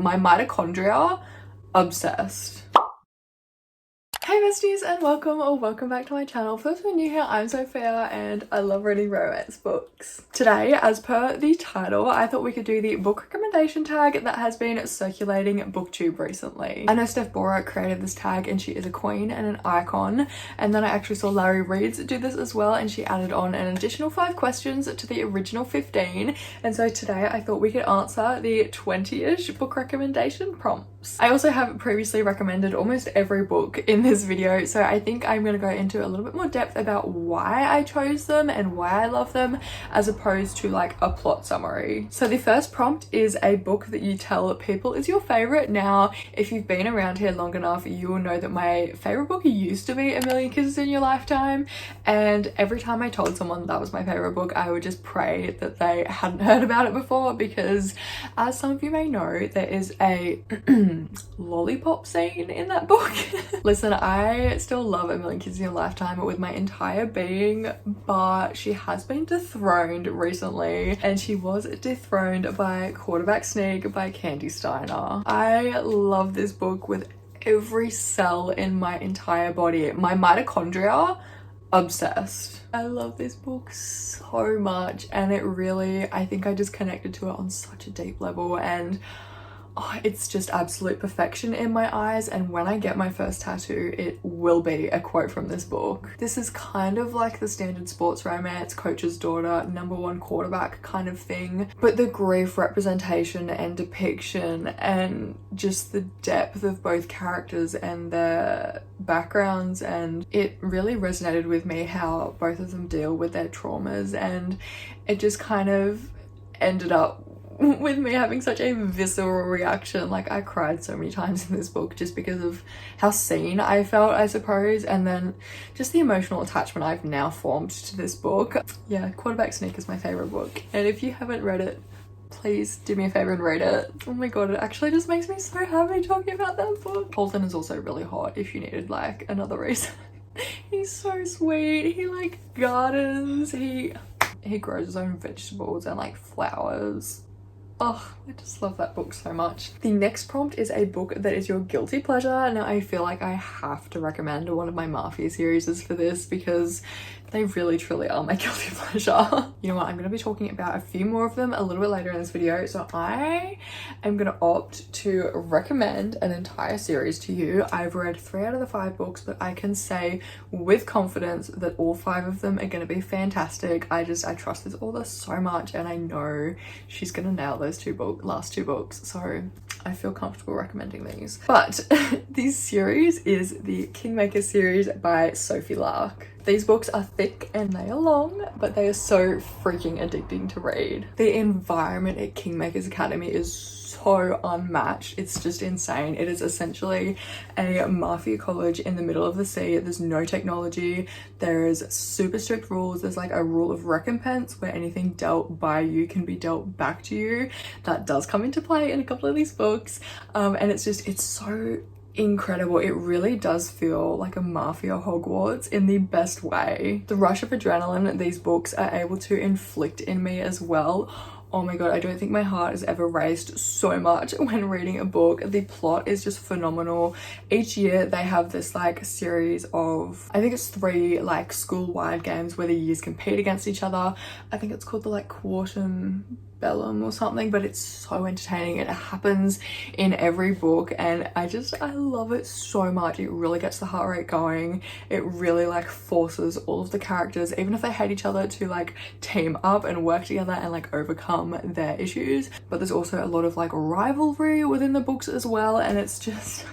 My mitochondria, obsessed. Hey besties and welcome or welcome back to my channel. For those who are new here, I'm Sophia and I love reading romance books. Today, as per the title, I thought we could do the book recommendation tag that has been circulating booktube recently. I know Steph Bohrer created this tag and she is a queen and an icon, and then I actually saw Larry Reads do this as well and she added on an additional 5 questions to the original 15, and so today I thought we could answer the 20-ish book recommendation prompts. I also have previously recommended almost every book in this video, so I think I'm going to go into a little bit more depth about why I chose them and why I love them, as opposed to like a plot summary. So the first prompt is a book that you tell people is your favorite. Now, if you've been around here long enough, you will know that my favorite book used to be A Million Kisses in Your Lifetime, and every time I told someone that was my favorite book, I would just pray that they hadn't heard about it before, because as some of you may know, there is a lollipop scene in that book. Listen, I still love A Million Kisses in Your Lifetime with my entire being, but she has been dethroned recently, and she was dethroned by Quarterback Sneak by Candy Steiner. I love this book with every cell in my entire body. My mitochondria, obsessed. I love this book so much, and it really, I think I just connected to it on such a deep level, and it's just absolute perfection in my eyes. And when I get my first tattoo, it will be a quote from this book. This is kind of like the standard sports romance, coach's daughter, number one quarterback kind of thing, but the grief representation and depiction and just the depth of both characters and their backgrounds, and it really resonated with me how both of them deal with their traumas, and it just kind of ended up with me having such a visceral reaction. Like, I cried so many times in this book just because of how seen I felt, I suppose, and then just the emotional attachment I've now formed to this book. Yeah, Quarterback Sneak is my favorite book, and if you haven't read it, please do me a favor and read it. Oh my god, it actually just makes me so happy talking about that book. Holden is also really hot if you needed like another reason. He's so sweet. He like gardens, he grows his own vegetables and like flowers. Oh, I just love that book so much. The next prompt is a book that is your guilty pleasure. Now, I feel like I have to recommend one of my Mafia series for this, because they really truly are my guilty pleasure. You know what, I'm going to be talking about a few more of them a little bit later in this video, so I am going to opt to recommend an entire series to you. I've read 3 out of the 5 books, but I can say with confidence that all 5 of them are going to be fantastic. I trust this author so much, and I know she's going to nail those last two books, so I feel comfortable recommending these. But this series is the Kingmaker series by Sophie Lark. These books are thick and they are long, but they are so freaking addicting to read. The environment at Kingmaker's Academy is so unmatched. It's just insane. It is essentially a mafia college in the middle of the sea. There's no technology. There's super strict rules. There's like a rule of recompense where anything dealt by you can be dealt back to you. That does come into play in a couple of these books. And it's so incredible. It really does feel like a mafia Hogwarts in the best way. The rush of adrenaline these books are able to inflict in me as well. Oh my god, I don't think my heart has ever raced so much when reading a book. The plot is just phenomenal. Each year they have this like series of, I think it's 3 like school-wide games where the years compete against each other. I think it's called the like Quartum Bellum or something, but it's so entertaining. It happens in every book, and I love it so much. It really gets the heart rate going. It really like forces all of the characters, even if they hate each other, to like team up and work together and like overcome their issues. But there's also a lot of like rivalry within the books as well, and it's just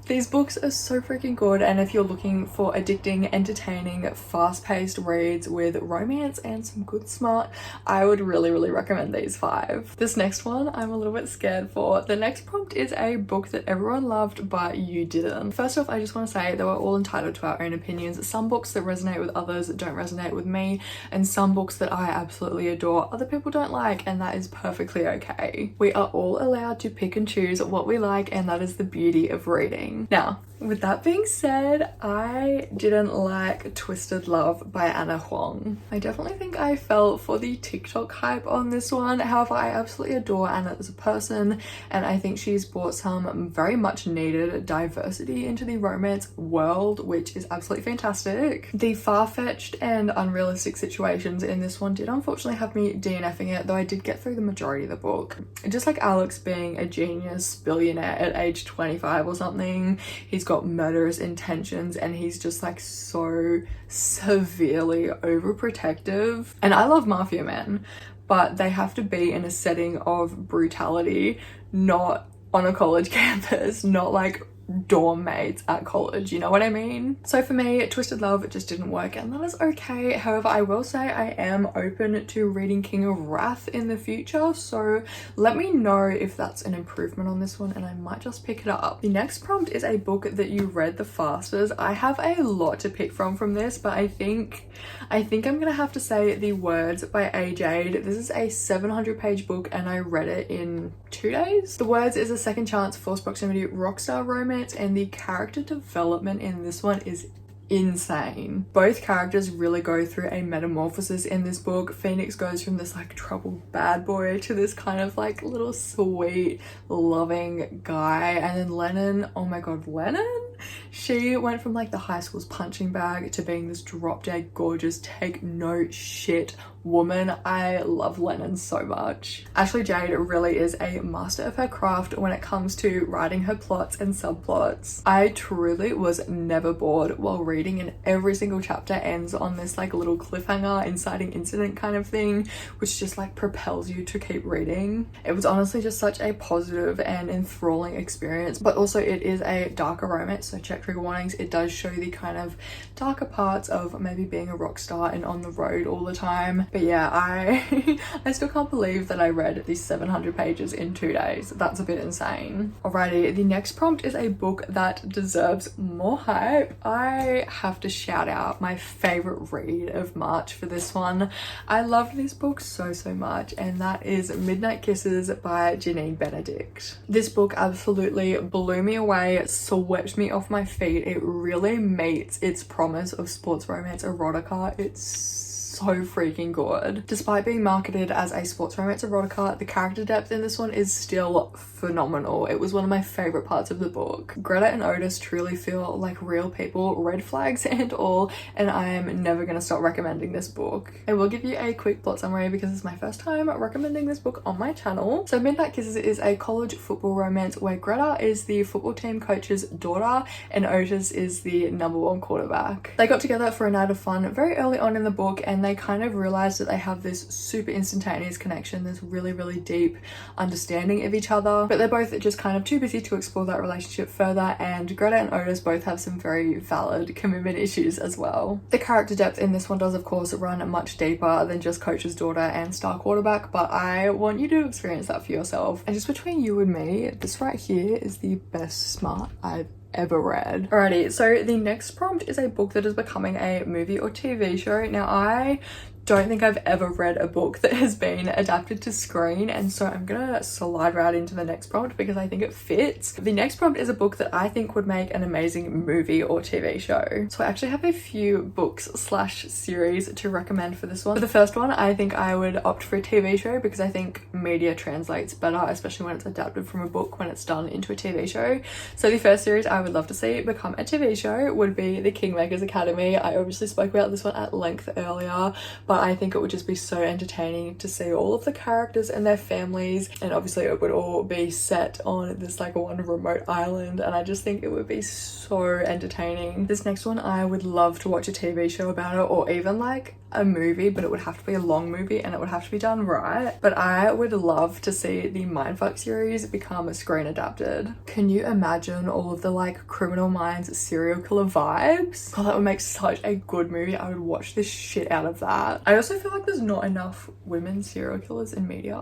these books are so freaking good. And if you're looking for addicting, entertaining, fast-paced reads with romance and some good smart, I would really recommend these 5. This next one I'm a little bit scared for. The next prompt is a book that everyone loved but you didn't. First off, I just want to say that we're all entitled to our own opinions. Some books that resonate with others don't resonate with me, and some books that I absolutely adore other people don't like, and that is perfectly okay. We are all allowed to pick and choose what we like, and that is the beauty of reading. Now, with that being said, I didn't like Twisted Love by Anna Huang. I definitely think I fell for the TikTok hype on this one. However, I absolutely adore Anna as a person, and I think she's brought some very much needed diversity into the romance world, which is absolutely fantastic. The far-fetched and unrealistic situations in this one did unfortunately have me DNFing it, though I did get through the majority of the book. Just like Alex being a genius billionaire at age 25 or something, he's got murderous intentions and he's just like so severely overprotective. And I love Mafia men, but they have to be in a setting of brutality, not on a college campus, not like dorm mates at college, you know what I mean? So for me, Twisted Love just didn't work, and that is okay. However, I will say I am open to reading King of Wrath in the future, so let me know if that's an improvement on this one and I might just pick it up. The next prompt is a book that you read the fastest. I have a lot to pick from this, but I think I'm gonna have to say The Words by A. Jade. This is a 700-page book and I read it in 2 days. The Words is a second chance forced proximity rockstar romance, and the character development in this one is insane. Both characters really go through a metamorphosis in this book. Phoenix goes from this like troubled bad boy to this kind of like little sweet loving guy, and then Lennon, oh my god, Lennon, she went from like the high school's punching bag to being this drop dead gorgeous take no shit woman. I love Lennon so much. Ashley Jade really is a master of her craft when it comes to writing her plots and subplots. I truly was never bored while reading, and every single chapter ends on this like little cliffhanger, inciting incident kind of thing, which just like propels you to keep reading. It was honestly just such a positive and enthralling experience, but also it is a darker romance, so check trigger warnings. It does show the kind of darker parts of maybe being a rock star and on the road all the time. But yeah, I still can't believe that I read these 700 pages in 2 days. That's a bit insane. Alrighty, the next prompt is a book that deserves more hype. I have to shout out my favorite read of March for this one. I love this book so much, and that is Midnight Kisses by Janine Benedict. This book absolutely blew me away, swept me off my feet. It really meets its promise of sports romance erotica. It's so freaking good. Despite being marketed as a sports romance erotica, the character depth in this one is still phenomenal. It was one of my favorite parts of the book. Greta and Otis truly feel like real people, red flags and all, and I am never gonna stop recommending this book. I will give you a quick plot summary because it's my first time recommending this book on my channel. So Midnight Kisses is a college football romance where Greta is the football team coach's daughter and Otis is the #1 quarterback. They got together for a night of fun very early on in the book, and they kind of realized that they have this super instantaneous connection, this really deep understanding of each other, but they're both just kind of too busy to explore that relationship further, and Greta and Otis both have some very valid commitment issues as well. The character depth in this one does of course run much deeper than just coach's daughter and star quarterback, but I want you to experience that for yourself. And just between you and me, this right here is the best smart I've ever read. Alrighty, so the next prompt is a book that is becoming a movie or TV show. Now, I don't think I've ever read a book that has been adapted to screen, and so I'm gonna slide right into the next prompt because I think it fits. The next prompt is a book that I think would make an amazing movie or TV show. So I actually have a few books slash series to recommend for this one. For the first one, I think I would opt for a TV show because I think media translates better, especially when it's adapted from a book when it's done into a TV show. So the first series I would love to see become a TV show would be The Kingmakers Academy. I obviously spoke about this one at length earlier, but I think it would just be so entertaining to see all of the characters and their families, and obviously it would all be set on this like one remote island, and I just think it would be so entertaining. This next one, I would love to watch a TV show about it, or even like a movie, but it would have to be a long movie and it would have to be done right. But I would love to see the Mindfuck series become screen adapted. Can you imagine all of the like Criminal Minds serial killer vibes? God, that would make such a good movie. I would watch the shit out of that. I also feel like there's not enough women serial killers in media.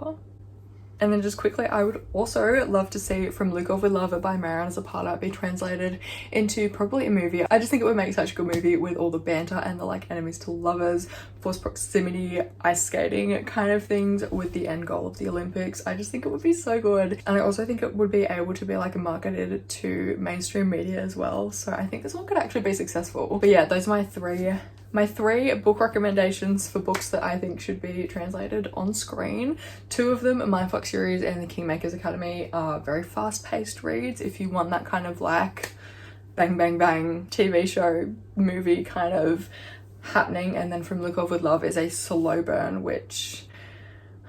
And then just quickly, I would also love to see From Luke Off With Love by Mariana Zapata be translated into probably a movie. I just think it would make such a good movie with all the banter and the like enemies to lovers, forced proximity, ice skating kind of things with the end goal of the Olympics. I just think it would be so good. And I also think it would be able to be like marketed to mainstream media as well. So I think this one could actually be successful. But yeah, those are my three book recommendations for books that I think should be translated on screen. Two of them, My Fuck Series and The Kingmakers Academy, are very fast-paced reads. If you want that kind of like bang bang bang TV show movie kind of happening. And then From Luke Off With Love is a slow burn, which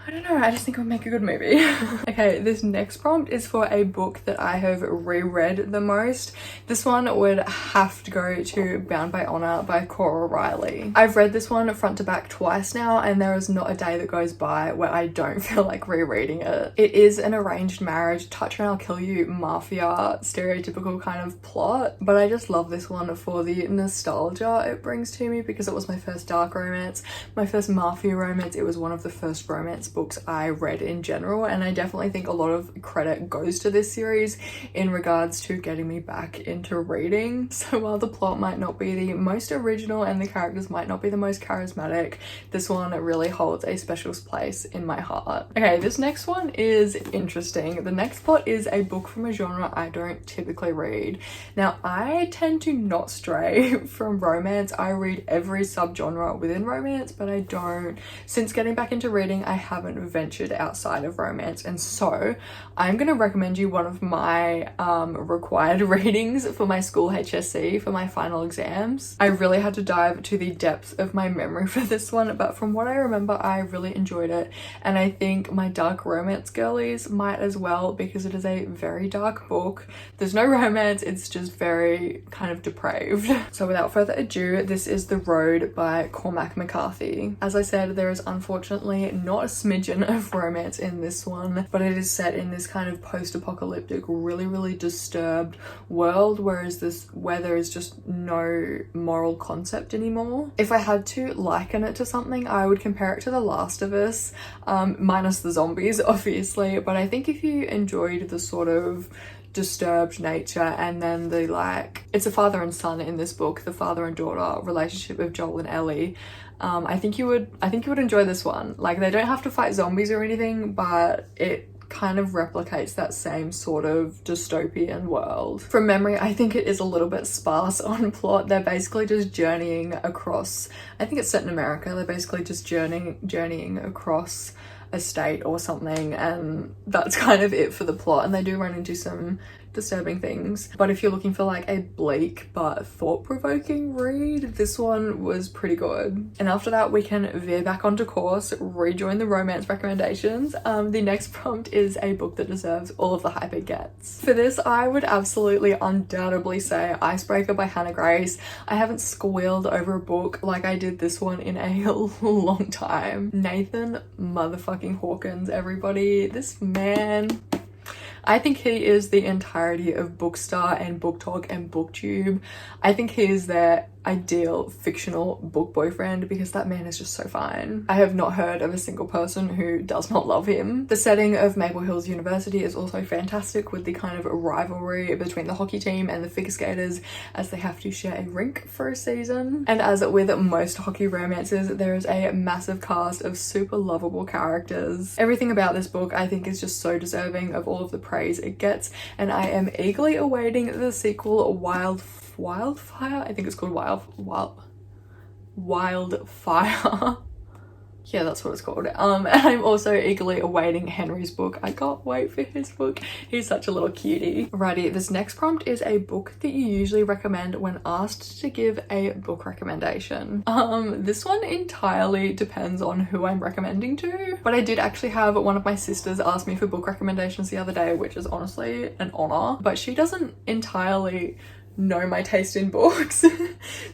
I don't know, I just think it would make a good movie. Okay, this next prompt is for a book that I have reread the most. This one would have to go to Bound by Honor by Cora Riley. I've read this one front to back twice now, and there is not a day that goes by where I don't feel like rereading it. It is an arranged marriage, touch and I'll kill you, Mafia, stereotypical kind of plot, but I just love this one for the nostalgia it brings to me because it was my first dark romance, my first Mafia romance. It was one of the first romance books I read in general, and I definitely think a lot of credit goes to this series in regards to getting me back into reading. So while the plot might not be the most original and the characters might not be the most charismatic, this one really holds a special place in my heart. Okay, this next one is interesting. The next plot is a book from a genre I don't typically read. Now, I tend to not stray from romance. I read every subgenre within romance, but I don't, since getting back into reading, I haven't ventured outside of romance, and so I'm going to recommend you one of my required readings for my school HSC for my final exams. I really had to dive to the depths of my memory for this one, but from what I remember, I really enjoyed it, and I think my dark romance girlies might as well because it is a very dark book. There's no romance, it's just very kind of depraved. So without further ado, this is The Road by Cormac McCarthy. As I said, there is unfortunately not a smidgen of romance in this one, but it is set in this kind of post-apocalyptic, really disturbed world, where there is just no moral concept anymore. If I had to liken it to something, I would compare it to The Last of Us, minus the zombies obviously, but I think if you enjoyed the sort of disturbed nature and then the like, it's a father and son in this book, the father and daughter relationship of Joel and Ellie, I think you would enjoy this one. Like, they don't have to fight zombies or anything, but it kind of replicates that same sort of dystopian world. From memory, I think it is a little bit sparse on plot. They're basically just journeying across, I think it's set in America, they're basically just journeying across a state or something, and that's kind of it for the plot. And they do run into some disturbing things, but if you're looking for like a bleak but thought-provoking read, this one was pretty good. And after that, we can veer back onto course, rejoin the romance recommendations. The next prompt is a book that deserves all of the hype it gets. For this, I would absolutely undoubtedly say Icebreaker by Hannah Grace. I haven't squealed over a book like I did this one in a long time. Nathan motherfucking Hawkins, everybody. This man, I think he is the entirety of Bookstar and BookTok and BookTube. I think he is their ideal fictional book boyfriend because that man is just so fine. I have not heard of a single person who does not love him. The setting of Maple Hills University is also fantastic, with the kind of rivalry between the hockey team and the figure skaters as they have to share a rink for a season. And as with most hockey romances, there is a massive cast of super lovable characters. Everything about this book I think is just so deserving of all of the praise it gets, and I am eagerly awaiting the sequel, Wildfire? I think it's called Wildfire. Yeah, that's what it's called. And I'm also eagerly awaiting Henry's book. I can't wait for his book. He's such a little cutie. Alrighty, this next prompt is a book that you usually recommend when asked to give a book recommendation. This one entirely depends on who I'm recommending to, but I did actually have one of my sisters ask me for book recommendations the other day, which is honestly an honor, but she doesn't entirely know my taste in books.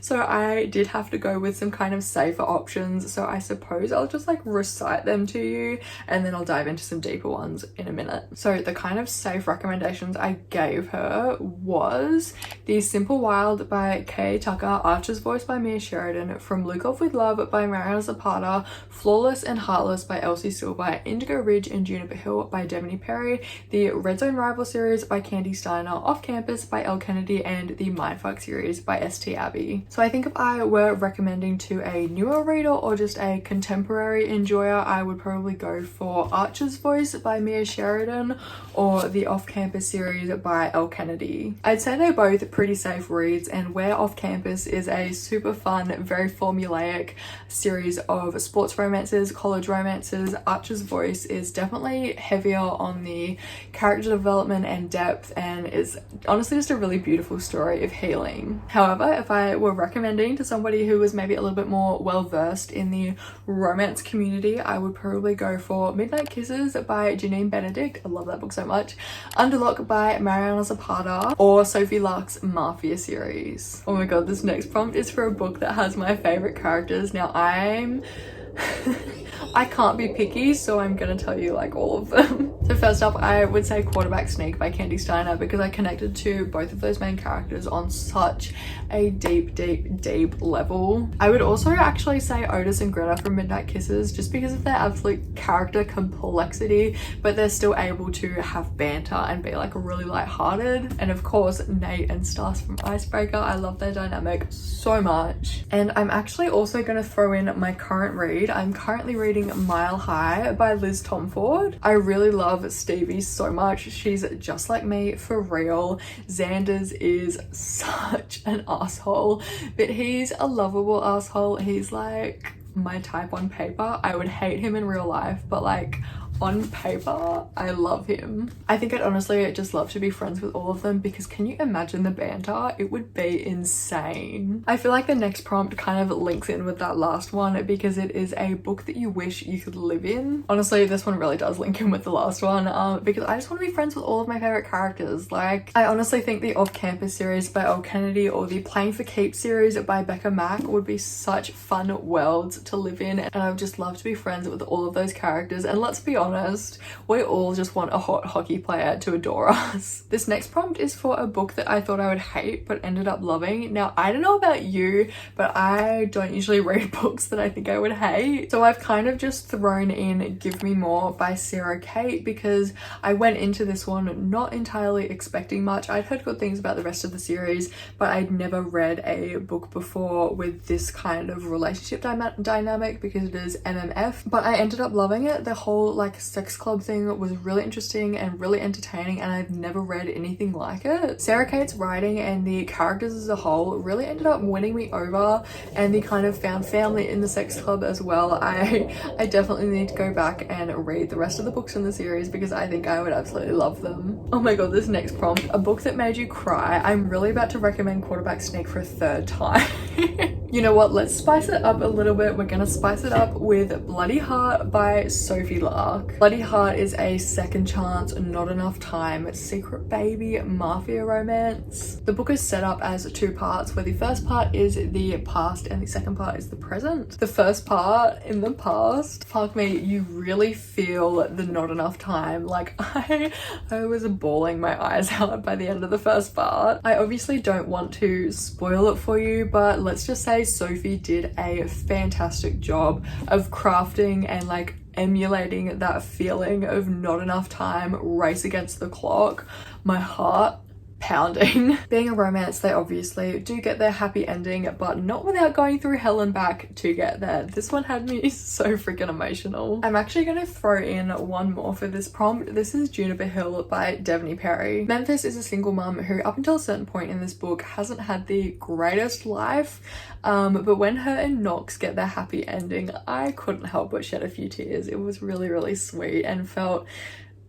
So I did have to go with some kind of safer options. So I suppose I'll just like recite them to you and then I'll dive into some deeper ones in a minute. So the kind of safe recommendations I gave her was The Simple Wild by Kay Tucker, Archer's Voice by Mia Sheridan, From Luke Off With Love by Mariana Zapata, Flawless and Heartless by Elsie Silver, Indigo Ridge and Juniper Hill by Devony Perry, the Red Zone Rival series by Candy Steiner, Off Campus by Elle Kennedy, and the Mindfuck series by St. Abbey. So I think if I were recommending to a newer reader or just a contemporary enjoyer, I would probably go for Archer's Voice by Mia Sheridan or the Off Campus series by Elle Kennedy. I'd say they're both pretty safe reads, and where Off Campus is a super fun, very formulaic series of sports romances, college romances, Archer's Voice is definitely heavier on the character development and depth and is honestly just a really beautiful story of healing. However, if I were recommending to somebody who was maybe a little bit more well versed in the romance community, I would probably go for Midnight Kisses by Janine Benedict, I love that book so much, Underlock by Mariana Zapata, or Sophie Lark's Mafia series. Oh my god, this next prompt is for a book that has my favorite characters. Now I can't be picky, so I'm gonna tell you like all of them. So first up, I would say Quarterback Sneak by Candy Steiner, because I connected to both of those main characters on such a deep level. I would also actually say Otis and Greta from Midnight Kisses, just because of their absolute character complexity, but they're still able to have banter and be like really lighthearted. And of course, Nate and Stas from Icebreaker, I love their dynamic so much. And I'm actually also gonna throw in my current read. I'm currently reading Mile High by Liz Tomford. I really love Stevie so much. She's just like me for real. Xander's is such an asshole, but he's a lovable asshole. He's like my type on paper. I would hate him in real life, but like on paper, I love him. I think I'd honestly just love to be friends with all of them, because can you imagine the banter? It would be insane. I feel like the next prompt kind of links in with that last one, because it is a book that you wish you could live in. Honestly, this one really does link in with the last one, because I just want to be friends with all of my favorite characters. Like, I honestly think the Off Campus series by Elle Kennedy or the Playing for Keeps series by Becca Mack would be such fun worlds to live in, and I would just love to be friends with all of those characters. And let's be honest, we all just want a hot hockey player to adore us. This next prompt is for a book that I thought I would hate but ended up loving. Now, I don't know about you, but I don't usually read books that I think I would hate. So I've kind of just thrown in Give Me More by Sarah Kate, because I went into this one not entirely expecting much. I'd heard good things about the rest of the series, but I'd never read a book before with this kind of relationship dynamic, because it is MMF, but I ended up loving it. The whole like sex club thing was really interesting and really entertaining, and I've never read anything like it. Sarah Kate's writing and the characters as a whole really ended up winning me over, and the kind of found family in the sex club as well. I definitely need to go back and read the rest of the books in the series, because I think I would absolutely love them. Oh my god, this next prompt, a book that made you cry. I'm really about to recommend Quarterback Sneak for a third time. You know what, let's spice it up a little bit. We're gonna spice it up with Bloody Heart by Sophie Lark. Bloody Heart is a second chance, not enough time, secret baby mafia romance. The book is set up as two parts, where the first part is the past and the second part is the present. The first part, in the past, fuck me, you really feel the not enough time. Like I was bawling my eyes out by the end of the first part. I obviously don't want to spoil it for you, but let's just say Sophie did a fantastic job of crafting and like emulating that feeling of not enough time, race against the clock. My heart pounding. Being a romance, they obviously do get their happy ending, but not without going through hell and back to get there. This one had me so freaking emotional. I'm actually going to throw in one more for this prompt. This is Juniper Hill by Devony Perry. Memphis is a single mum who, up until a certain point in this book, hasn't had the greatest life, but when her and Knox get their happy ending, I couldn't help but shed a few tears. It was really sweet and felt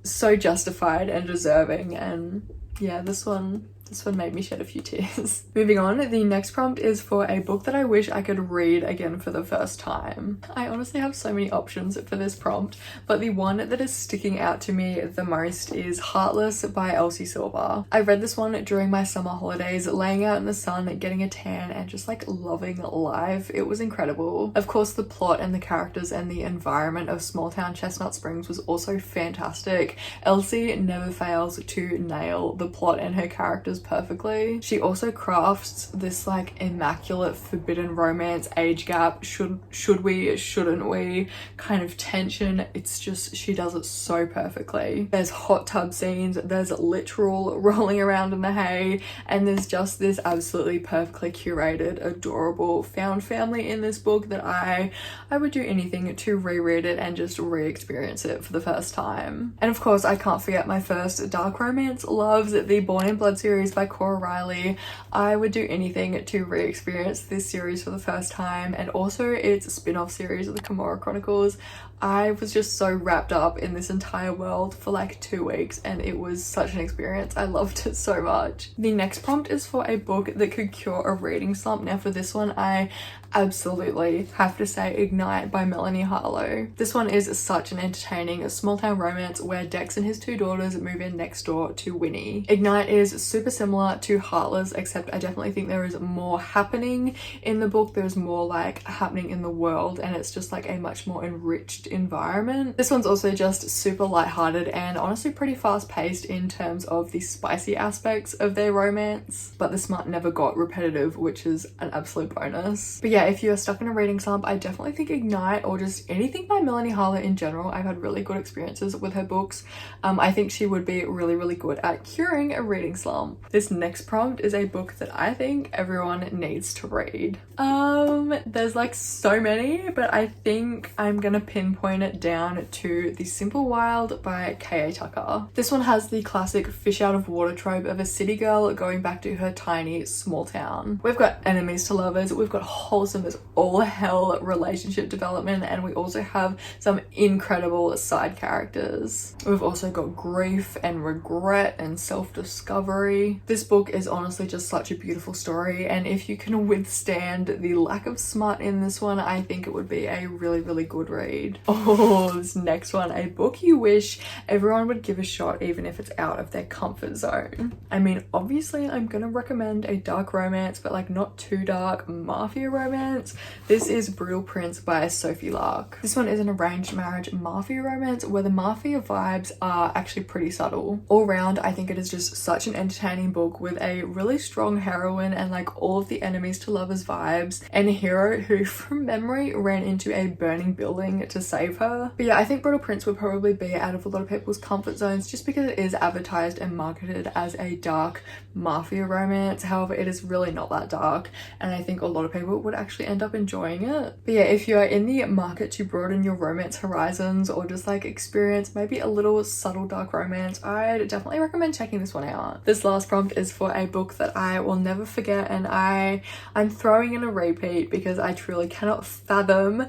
so justified and deserving, and yeah, this one This one made me shed a few tears. Moving on, the next prompt is for a book that I wish I could read again for the first time. I honestly have so many options for this prompt, but the one that is sticking out to me the most is Heartless by Elsie Silver. I read this one during my summer holidays, laying out in the sun, getting a tan, and just like loving life. It was incredible. Of course, the plot and the characters and the environment of small town Chestnut Springs was also fantastic. Elsie never fails to nail the plot and her characters perfectly. She also crafts this like immaculate forbidden romance age gap, should we, shouldn't we kind of tension. It's just, she does it so perfectly. There's hot tub scenes, there's literal rolling around in the hay, and there's just this absolutely perfectly curated, adorable found family in this book that I would do anything to reread it and just re-experience it for the first time. And of course, I can't forget my first dark romance loves, the Born in Blood series by Cora Riley. I would do anything to re-experience this series for the first time, and also its spin-off series of the Kimura Chronicles. I was just so wrapped up in this entire world for like 2 weeks, and it was such an experience. I loved it so much. The next prompt is for a book that could cure a reading slump. Now for this one, I absolutely have to say Ignite by Melanie Harlow. This one is such an entertaining small town romance where Dex and his 2 daughters move in next door to Winnie. Ignite is super similar to Heartless, except I definitely think there is more happening in the book. There's more like happening in the world, and it's just like a much more enriched environment. This one's also just super lighthearted and honestly pretty fast paced in terms of the spicy aspects of their romance, but the smut never got repetitive, which is an absolute bonus. But yeah, if you're stuck in a reading slump, I definitely think Ignite or just anything by Melanie Harlow in general. I've had really good experiences with her books. I think she would be really good at curing a reading slump. This next prompt is a book that I think everyone needs to read. There's like so many, but I think I'm gonna pinpoint it down to The Simple Wild by K.A. Tucker. This one has the classic fish out of water trope of a city girl going back to her tiny small town. We've got enemies to lovers, we've got wholesome as all hell relationship development, and we also have some incredible side characters. We've also got grief and regret and self-discovery. This book is honestly just such a beautiful story, and if you can withstand the lack of smut in this one, I think it would be a really good read. Oh, this next one, a book you wish everyone would give a shot even if it's out of their comfort zone. I mean, obviously I'm gonna recommend a dark romance, but like not too dark, mafia romance. This is Brutal Prince by Sophie Lark. This one is an arranged marriage mafia romance where the mafia vibes are actually pretty subtle. All round, I think it is just such an entertaining book with a really strong heroine and like all of the enemies to lovers vibes, and a hero who from memory ran into a burning building to save her. But yeah, I think Brutal Prince would probably be out of a lot of people's comfort zones just because it is advertised and marketed as a dark mafia romance. However, it is really not that dark, and I think a lot of people would actually end up enjoying it. But yeah, if you're in the market to broaden your romance horizons or just like experience maybe a little subtle dark romance, I'd definitely recommend checking this one out. This last prompt is for a book that I will never forget, and I'm throwing in a repeat because I truly cannot fathom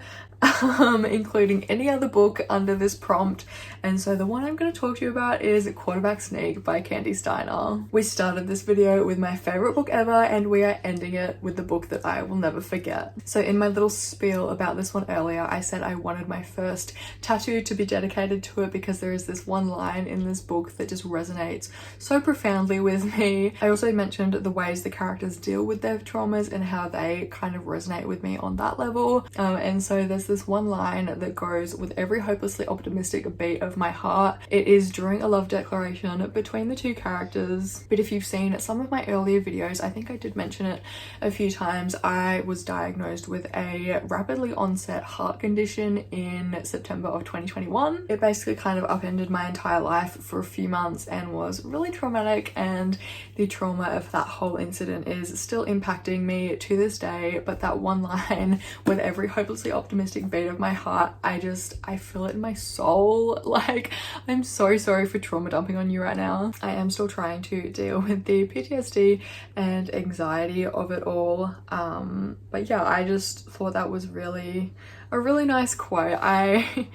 including any other book under this prompt, and so the one I'm going to talk to you about is Quarterback Sneak by Candy Steiner. We started this video with my favorite book ever, and we are ending it with the book that I will never forget. So in my little spiel about this one earlier, I said I wanted my first tattoo to be dedicated to it because there is this one line in this book that just resonates so profoundly with me. I also mentioned the ways the characters deal with their traumas and how they kind of resonate with me on that level, and so there's this one line that goes with every hopelessly optimistic beat of my heart. It is during a love declaration between the 2 characters, but if you've seen some of my earlier videos, I think I did mention it a few times. I was diagnosed with a rapidly onset heart condition in September of 2021. It basically kind of upended my entire life for a few months and was really traumatic, and the trauma of that whole incident is still impacting me to this day. But that one line, with every hopelessly optimistic beat of my heart, I feel it in my soul. Like, I'm so sorry for trauma dumping on you right now. I am still trying to deal with the PTSD and anxiety of it all, but yeah, I just thought that was really a really nice quote. I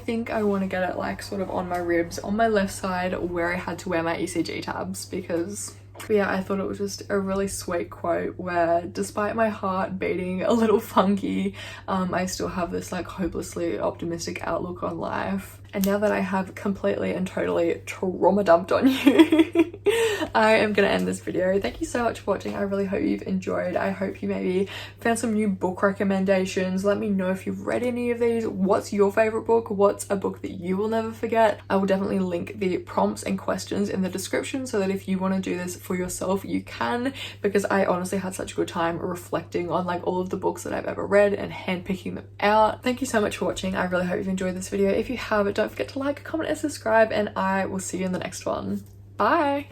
think I want to get it like sort of on my ribs on my left side where I had to wear my ECG tabs, because But yeah, I thought it was just a really sweet quote where despite my heart beating a little funky, I still have this like hopelessly optimistic outlook on life. And now that I have completely and totally trauma dumped on you, I am gonna end this video. Thank you so much for watching. I really hope you've enjoyed. I hope you maybe found some new book recommendations. Let me know if you've read any of these. What's your favorite book? What's a book that you will never forget? I will definitely link the prompts and questions in the description so that if you want to do this for yourself, you can, because I honestly had such a good time reflecting on like all of the books that I've ever read and handpicking them out. Thank you so much for watching. I really hope you've enjoyed this video. If you have, don't forget to like, comment and subscribe, and I will see you in the next one. Bye!